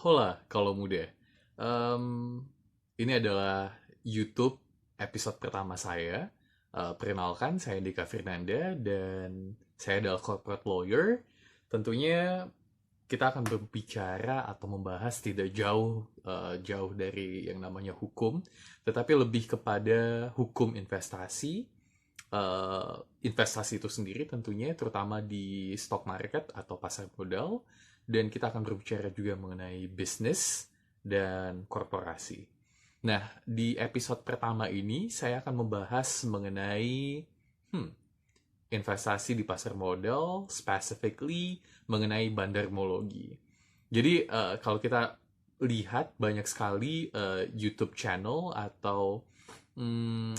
Hola, kalau muda. Em, ini adalah YouTube episode pertama saya. Perkenalkan, saya Dika Fernanda dan saya adalah corporate lawyer. Tentunya kita akan berbicara atau membahas tidak jauh dari yang namanya hukum, tetapi lebih kepada hukum investasi, eh, investasi itu sendiri tentunya, terutama di stock market atau pasar modal, dan kita akan berbicara juga mengenai bisnis dan korporasi. Nah, di episode pertama ini saya akan membahas mengenai hmm, investasi di pasar modal, specifically mengenai bandarmologi. Jadi kalau kita lihat banyak sekali YouTube channel atau hmm,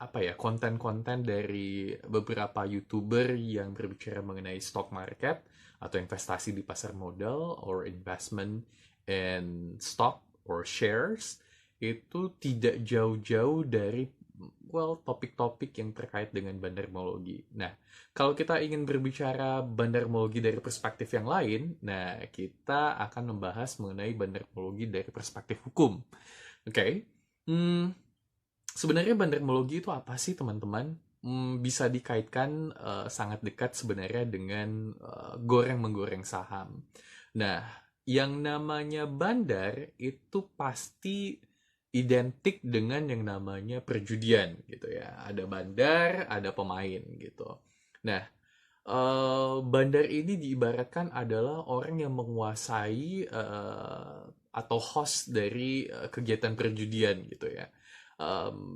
apa ya, konten-konten dari beberapa YouTuber yang berbicara mengenai stock market atau investasi di pasar modal or investment in stock or shares, itu tidak jauh-jauh dari topik-topik yang terkait dengan bandarmologi. Nah, kalau kita ingin berbicara bandarmologi dari perspektif yang lain, nah kita akan membahas mengenai bandarmologi dari perspektif hukum. Oke. Okay? Hmm, Sebenarnya bandarmologi itu apa sih, teman-teman? Bisa dikaitkan sangat dekat sebenarnya dengan goreng-menggoreng saham. Nah, yang namanya bandar itu pasti identik dengan yang namanya perjudian gitu ya. Ada bandar, ada pemain gitu. Nah, bandar ini diibaratkan adalah orang yang menguasai atau host dari kegiatan perjudian gitu ya.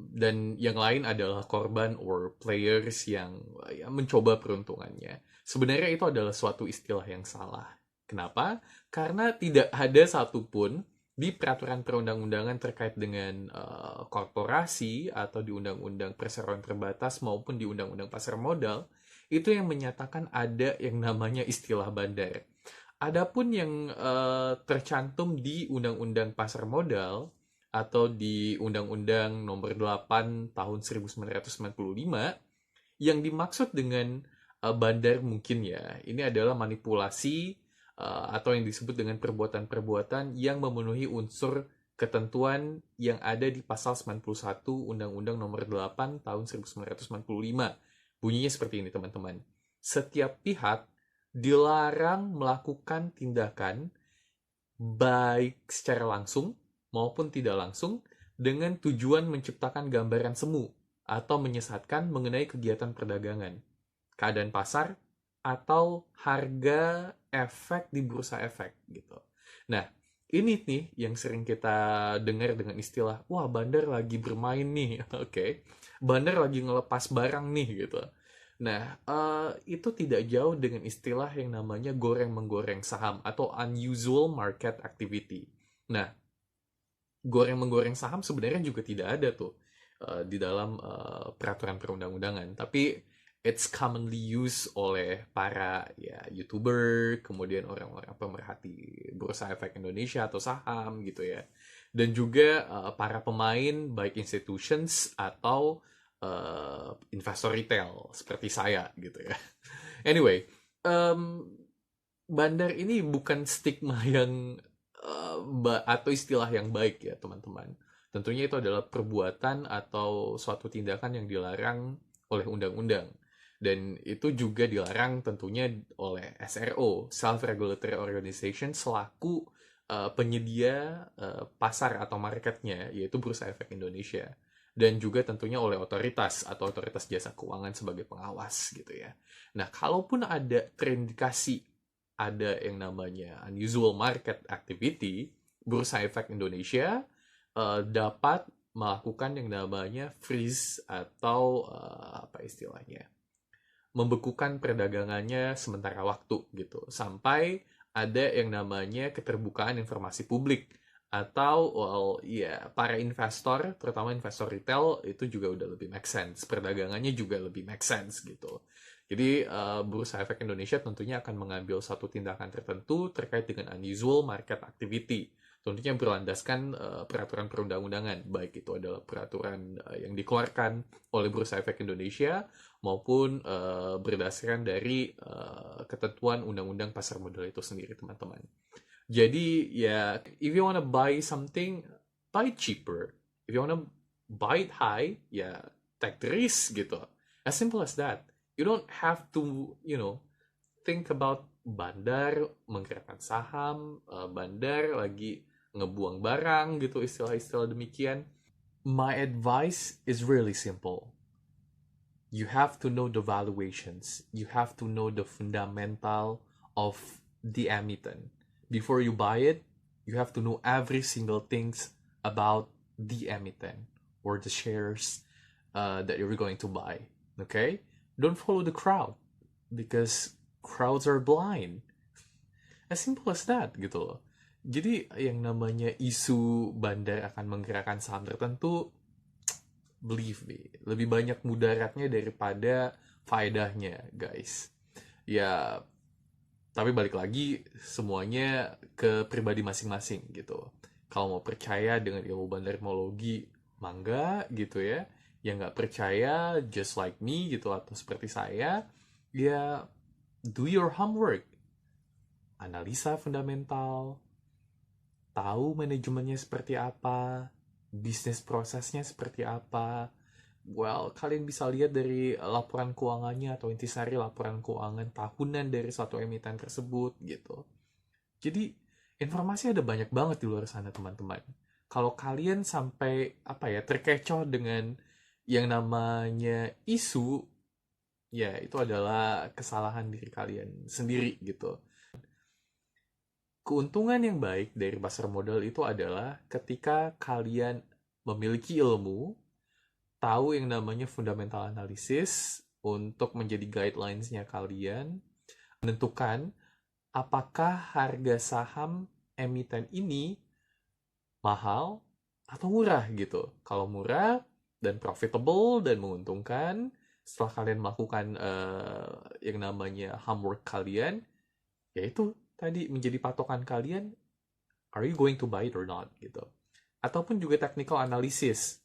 Dan yang lain adalah korban or players yang ya, mencoba peruntungannya. Sebenarnya itu adalah suatu istilah yang salah. Kenapa? Karena tidak ada satupun di peraturan perundang-undangan terkait dengan korporasi atau di undang-undang perseroan terbatas maupun di undang-undang pasar modal itu yang menyatakan ada yang namanya istilah bandar. Adapun yang tercantum di Undang-Undang Pasar Modal atau di Undang-Undang Nomor 8 Tahun 1995, yang dimaksud dengan bandar mungkin ya, ini adalah manipulasi atau yang disebut dengan perbuatan-perbuatan yang memenuhi unsur ketentuan yang ada di pasal 91 Undang-Undang Nomor 8 Tahun 1995. Bunyinya seperti ini, teman-teman. Setiap pihak dilarang melakukan tindakan baik secara langsung maupun tidak langsung dengan tujuan menciptakan gambaran semu atau menyesatkan mengenai kegiatan perdagangan, keadaan pasar, atau harga efek di bursa efek gitu. Nah, ini nih yang sering kita dengar dengan istilah, wah bandar lagi bermain nih, oke. Okay. Bandar lagi ngelepas barang nih gitu. Nah, itu tidak jauh dengan istilah yang namanya goreng-menggoreng saham atau unusual market activity. Nah, goreng-menggoreng saham sebenarnya juga tidak ada tuh di dalam peraturan perundang-undangan. Tapi it's commonly used oleh para ya YouTuber, kemudian orang-orang pemerhati Bursa Efek Indonesia atau saham gitu ya. Dan juga para pemain baik institutions atau investor retail seperti saya gitu ya. Anyway, um, bandar ini bukan stigma yang atau istilah yang baik ya teman-teman. Tentunya itu adalah perbuatan atau suatu tindakan yang dilarang oleh undang-undang. Dan itu juga dilarang tentunya oleh SRO, Self-Regulatory Organization, selaku penyedia pasar atau marketnya, yaitu Bursa Efek Indonesia. Dan juga tentunya oleh otoritas atau otoritas jasa keuangan sebagai pengawas gitu ya. Nah, kalaupun ada terindikasi ada yang namanya unusual market activity, Bursa Efek Indonesia dapat melakukan yang namanya freeze atau apa istilahnya, membekukan perdagangannya sementara waktu gitu sampai ada yang namanya keterbukaan informasi publik atau ya para investor terutama investor retail itu juga udah lebih make sense, perdagangannya juga lebih make sense gitu. Jadi Bursa Efek Indonesia tentunya akan mengambil satu tindakan tertentu terkait dengan unusual market activity, tentunya berlandaskan peraturan perundang-undangan, baik itu adalah peraturan yang dikeluarkan oleh Bursa Efek Indonesia maupun berdasarkan dari ketentuan undang-undang pasar modal itu sendiri, teman-teman. Jadi ya, if you wanna buy something, buy it cheaper. If you wanna buy it high, ya take the risk gitu. As simple as that. You don't have to, think about bandar menggerakkan saham, bandar lagi ngebuang barang gitu, istilah-istilah demikian. My advice is really simple. You have to know the valuations. You have to know the fundamental of the emittent. Before you buy it, you have to know every single things about the emittent or the shares that you're going to buy. Okay? Don't follow the crowd because crowds are blind. As simple as that gitu loh. Jadi yang namanya isu bandar akan menggerakkan saham tertentu, believe me, lebih banyak mudaratnya daripada faedahnya, guys. Ya, tapi balik lagi semuanya ke pribadi masing-masing gitu. Kalau mau percaya dengan ilmu bandarmologi, mangga gitu ya. Yang nggak percaya, just like me gitu atau seperti saya, ya do your homework. Analisa fundamental, tahu manajemennya seperti apa, bisnis prosesnya seperti apa. Well, kalian bisa lihat dari laporan keuangannya atau intisari laporan keuangan tahunan dari suatu emiten tersebut gitu. Jadi, informasi ada banyak banget di luar sana, teman-teman. Kalau kalian sampai terkecoh dengan yang namanya isu, ya itu adalah kesalahan diri kalian sendiri gitu. Keuntungan yang baik dari pasar modal itu adalah ketika kalian memiliki ilmu, tahu yang namanya fundamental analysis untuk menjadi guidelines-nya kalian, menentukan apakah harga saham emiten ini mahal atau murah gitu. Kalau murah dan profitable dan menguntungkan, setelah kalian melakukan yang namanya homework kalian, yaitu tadi menjadi patokan kalian, are you going to buy it or not gitu. Ataupun juga technical analysis,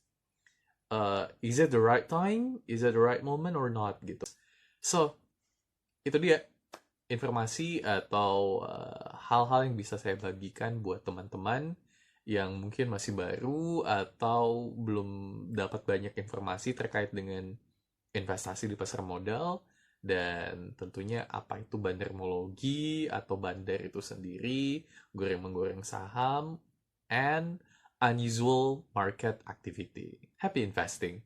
is it the right time, is it the right moment or not gitu. So itu dia informasi atau hal-hal yang bisa saya bagikan buat teman-teman yang mungkin masih baru atau belum dapat banyak informasi terkait dengan investasi di pasar modal. Dan tentunya apa itu bandarmologi atau bandar itu sendiri, goreng-menggoreng saham, and unusual market activity. Happy investing!